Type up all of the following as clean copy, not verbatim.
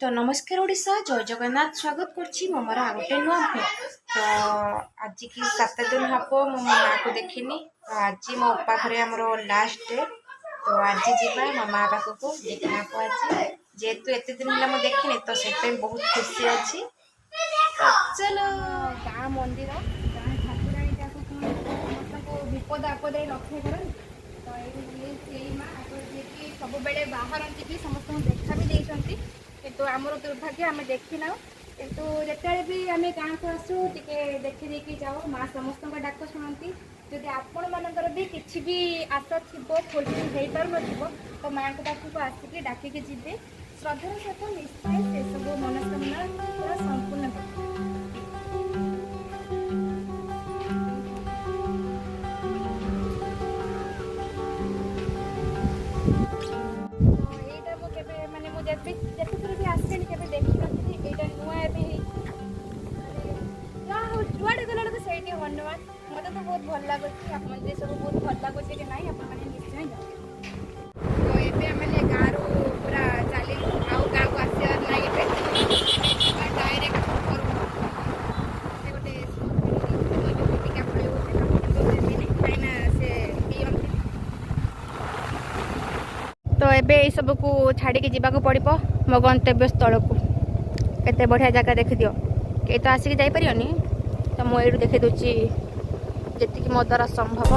तो नमस्कार ओडिशा जय जगन्नाथ स्वागत करछि मोर आ गोटे नुआ ब्लॉग। तो आज की 7 दिन हम मो माँ को देखनी। तो आज मो पाखे आमर लास्ट डे। तो आज जीवा मामा पाखक देखा को आज जेहेतु एत दिन है मुझे देखनी तो से बहुत खुशी अच्छी। तो चलो गाँ मंदिर गाँ ठाकुराणी विपद आपद रक्षा कर सब बेले बाहर समस्त देखा भी देती किंतु आमर दुर्भाग्य आम देखी ना किंतु जिते भी आम गाँव को आसू टे देखी देखी जाओ माँ समस्त डाक शुणती। जदि आपण मानकर भी किसी भी आशा थी फुलफिल हो पार न तो माँ को पाखक आसिक डाकिकी जी श्रद्धार सहित निश्चय से सब मनोकामना पूरा संपूर्ण कर। धन्यवाद मत तो बहुत भल लगुच मंदिर सब बहुत भल लगुच कि ना आपने निश्चय जाओ। तो ये आम गाँव पूरा चली आउ गाँव को आसार ना डायरेक्ट गोटे तो ये सब को छाड़ी जावाक पड़ो मो गंतव्य स्थल को केते बढ़िया जगह देख दियो कई तो आसिक जापरियोनी। तो मुझे देखी दूची जी मो द्वारा संभव।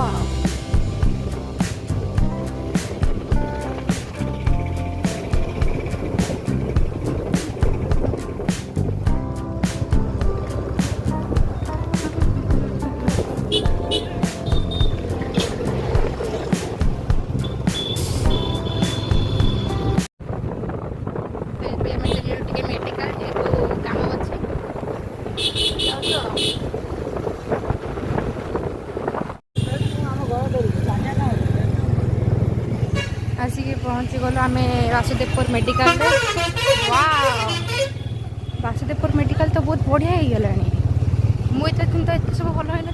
आसिक पहुँची गलु आम वासुदेवपुर मेडिकल। वासुदेवपुर मेडिकल तो बहुत बढ़िया हो गला मुझे तो एत सब भल हो ना।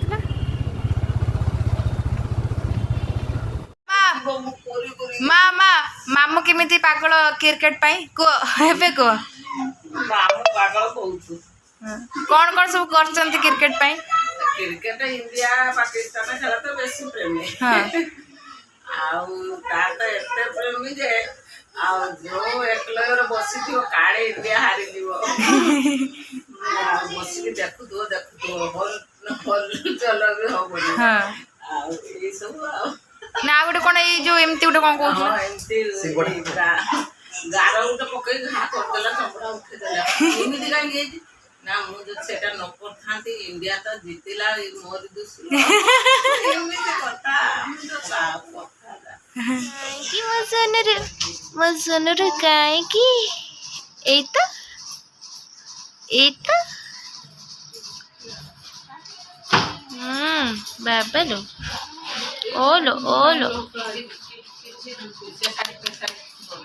माँ माँ मामू केमी पागल क्रिकेट कह कह कौन कौन सब कर क्रिकेट क्रिकेट इंडिया पाकिस्तान खेल तो बेसी प्रेमी तो एते प्रेमी जे जो एकलर बसी काले इंडिया हारी बसिक देखु भल चल भी हम सब ना गोटे कौन जो एमती गोटे कौन कह गार गोटे पकई घा करदेला चपड़ा उठेदेला एमती कहीं ना मुझे सेटा न करथा इंडिया तो जीतला मोर दुसरा मजनर काहे की एता एता बाबा लो ओलो ओलो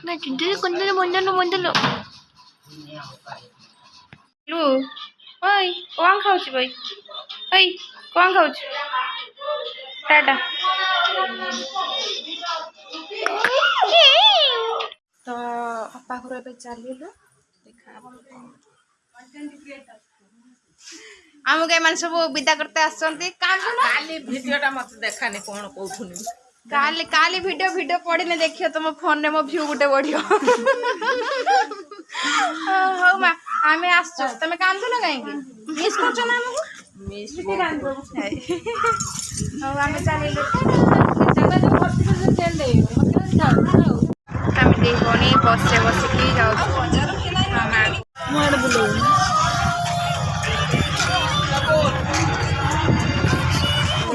मैं चिंता कंदलो मंदलो मंदलो लू ओय कौन खाऊछ भाई ओय कौन खाऊछ टाटा। तो पाखर ए चलू आमको ये सब विदा करते आसली भिडियोटा मत देखानी कौन कौन काली काली वीडियो वीडियो पड़े देखियो तुम फोन रे मो व्यू गुटे बढ़ियो। हो माँ आम आस तुम कांदुन कहीं मिस कर ना मिस आम चलू आम दी भौणी बस से बसिकी जाऊ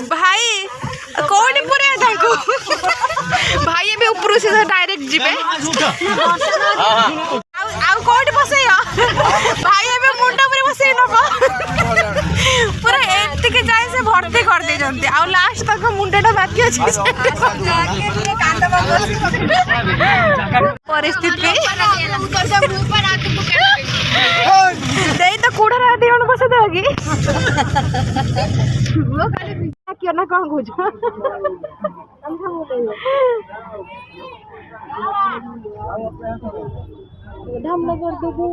भाई कौन पूरे भाई भी ऊपर से डायरेक्ट जीवे कौन बस भाई ए मुंडा पूरे बस पूरा एतिके जाए से भर्ती कर दे आ लास्ट तक मुंडाटा बाकी अच्छे परिस्थिति तो कूड़ा रात जन बस दोगी क्यों ना कौन खोज ढामला कर देबो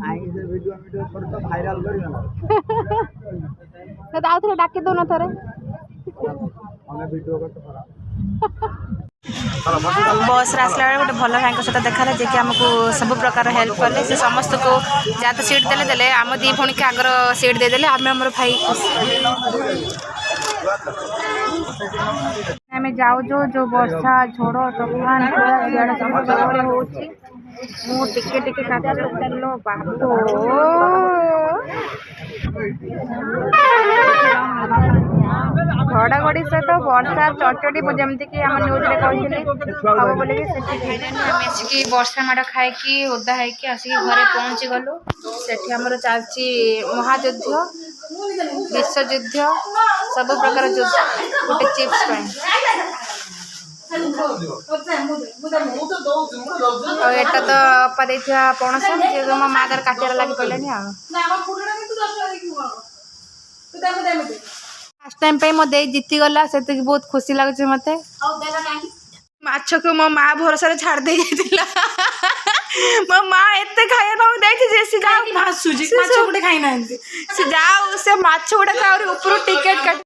आई से वीडियो कर तो वायरल करियो ना तो आउ थरे डाके दो ना थरे हमें वीडियो कर तो खराब बस रे आसला बेले गोटे भल भाई सहित देखा जे कि आमको सब प्रकार हेल्प कले से समस्त को जहाँ तो सीट देले देले आम दी भौणी के आगर सीट देदेले आम आम भाई आम जाऊ जो वर्षा झोड़ तूफान इे सब जगह होची मु टिके टिके काटलो बाबू घड़घड़ी सहित वर्षा चटचटी जमती कि आम न्यूज रे कही हम बोले कि वर्षा माड़ खाई ओदा है आसिक घरे पहुँची गलु से चलती महायुद्ध विश्वयुद्ध सब प्रकार युद्ध गोटे चिप्स एटा तो अपा देथिया पणस जे मो मागर काटियार लागि पड़लेनी आ फास्ट टाइम पे मो दे जीती गला से बहुत खुशी लगे मत माछ को मो माँ भरोसा छाड़ दे मो माँ एत खाया देखी से जाओ माछ गुटे खाई ना से जाओ से माछ गुटे ऊपर टिकेट काट